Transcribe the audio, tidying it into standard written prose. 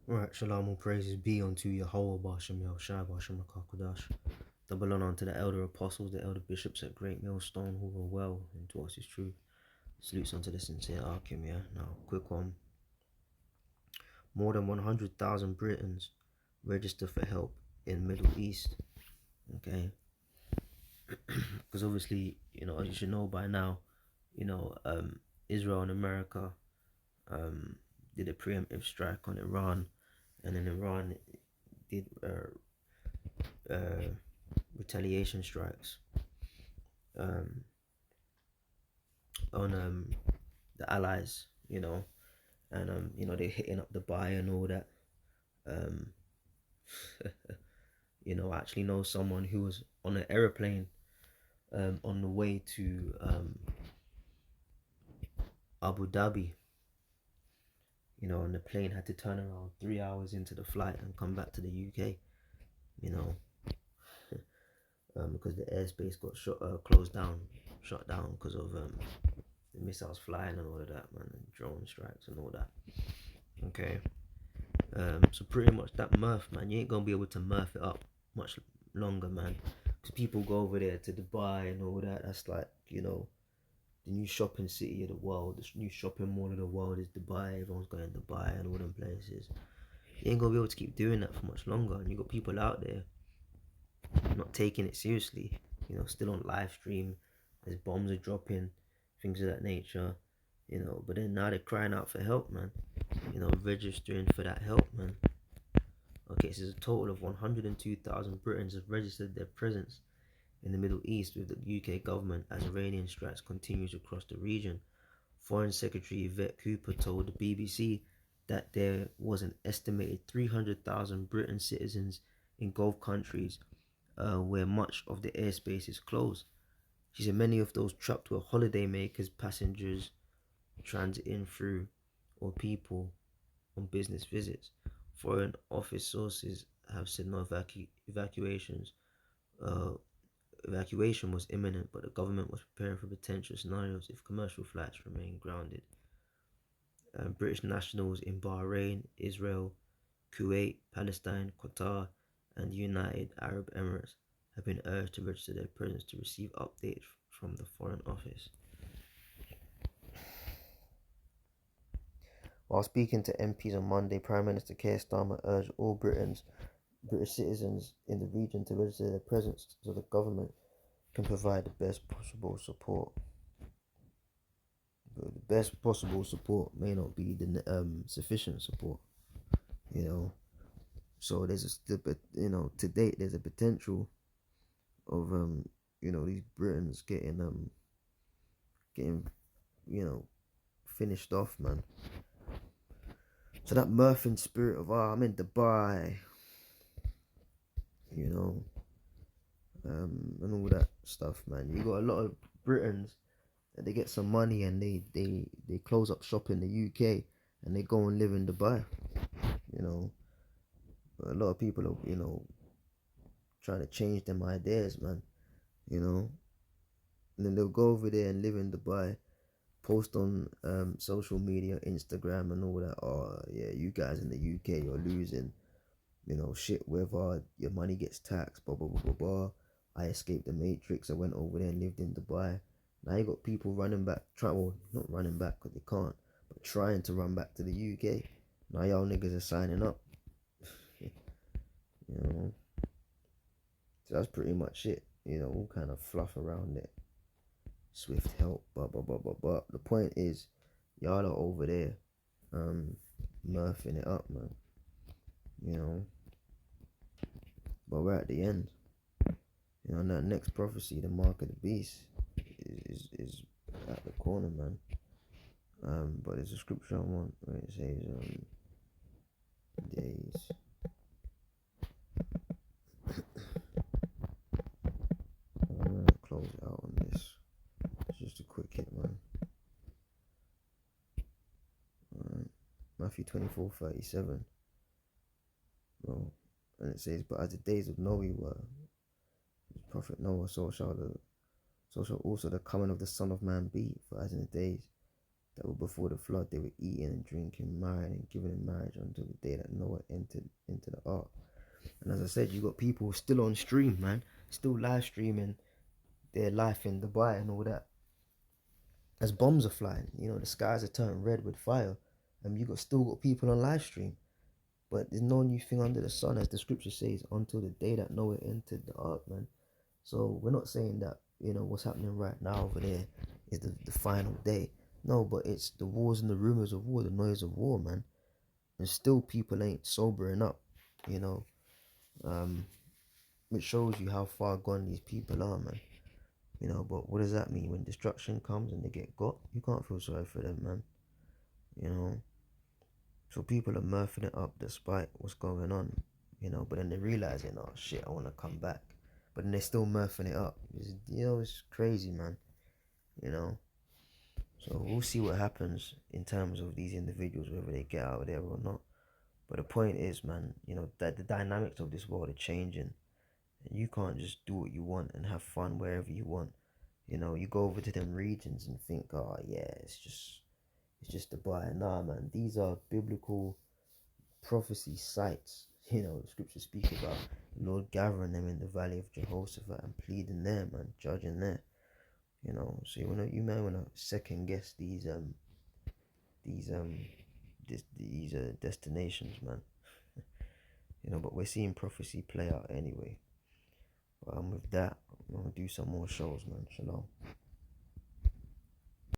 Right, shalom, all praises be unto Yahweh Bashem Yahushai Bashem Rakakodash. Double honor unto the elder apostles, the elder bishops at Great Millstone who were well and taught us his truth. Salutes unto the sincere Arkim, yeah. Now, quick one. More than 100,000 Britons register for help in Middle East. Okay, because obviously, as you should know by now, you know, um, Israel and America um, did a preemptive strike on Iran, and then Iran did uh, retaliation strikes um, on the allies, and they're hitting up Dubai and all that. Um, I actually know someone who was on an aeroplane on the way to Abu Dhabi. And the plane had to turn around 3 hours into the flight and come back to the UK. You know, because the airspace got closed down, shut down because of the missiles flying and all of that, man, and drone strikes and all that. Okay. So pretty much that mirth, man, you ain't gonna be able to mirth it up much longer, man. Because people go over there to Dubai and all that. That's like, the new shopping city of the world. The new shopping mall of the world is Dubai. Everyone's going to Dubai and all them places. You ain't gonna be able to keep doing that for much longer. And you got people out there not taking it seriously. Still on live stream. As bombs are dropping, things of that nature. But then now they're crying out for help, man. Registering for that help, man. Okay, so a total of 102,000 Britons have registered their presence in the Middle East with the UK government as Iranian strikes continues across the region. Foreign Secretary Yvette Cooper told the BBC that there was an estimated 300,000 Briton citizens in Gulf countries where much of the airspace is closed. She said many of those trapped were holidaymakers, passengers transiting through, or people on business visits. Foreign office sources have said no evacuations. Uh, Evacuation was imminent, but the government was preparing for potential scenarios if commercial flights remain grounded. British nationals in Bahrain, Israel, Kuwait, Palestine, Qatar, and the United Arab Emirates have been urged to register their presence to receive updates from the Foreign Office. While speaking to MPs on Monday, Prime Minister Keir Starmer urged all British citizens in the region to register their presence so the government can provide the best possible support. But the best possible support may not be the sufficient support, you know. So to date there's a potential of these Britons getting you know finished off, man. So that mirthing spirit of I'm in Dubai, you know, and all that stuff, man. You got a lot of Britons that they get some money and they close up shop in the UK and they go and live in Dubai, you know. But a lot of people are, trying to change them ideas, man, you know. And then they'll go over there and live in Dubai, post on social media, Instagram and all that. Oh yeah, you guys in the UK, you're losing. Shit weather, your money gets taxed, blah blah blah blah blah. I escaped the matrix. I went over there and lived in Dubai. Now you got people running back, not running back because they can't, but trying to run back to the UK. Now y'all niggas are signing up. you know, so that's pretty much it. All kind of fluff around it. Swift help, blah blah blah blah blah. The point is, y'all are over there, murphing it up, man. But we're at the end. That next prophecy, the mark of the beast, is at the corner, man. But there's a scripture I want where it says, days. I'm gonna close it out on this. It's just a quick hit, man. Alright. Matthew 24:37. Well, and it says, but as the days of Noah were, prophet Noah, so shall also the coming of the Son of Man be. For as in the days that were before the flood, they were eating and drinking, marrying and giving in marriage until the day that Noah entered into the ark. And as I said, you got people still on stream, man, still live streaming their life in Dubai and all that. As bombs are flying, the skies are turning red with fire, and you got still got people on live stream. But there's no new thing under the sun, as the scripture says, until the day that Noah entered the ark, man. So we're not saying that what's happening right now over there is the final day. No, but it's the wars and the rumors of war, the noise of war, man. And still people ain't sobering up, you know. It shows you how far gone these people are, man. But what does that mean? When destruction comes and they get got, you can't feel sorry for them, man. You know. So people are murphing it up despite what's going on, but then they're realizing, oh shit, I want to come back. But then they're still murphing it up. It's crazy, man. You know. So we'll see what happens in terms of these individuals, whether they get out of there or not. But the point is, man, that the dynamics of this world are changing. And you can't just do what you want and have fun wherever you want. You go over to them regions and think, oh yeah, it's just the buy. Nah, man, these are biblical prophecy sites. The scriptures speak about the Lord gathering them in the valley of Jehoshaphat and pleading them and judging there. So you may want to second guess these destinations, man. But we're seeing prophecy play out anyway. With that, I'm gonna do some more shows, man. Shalom.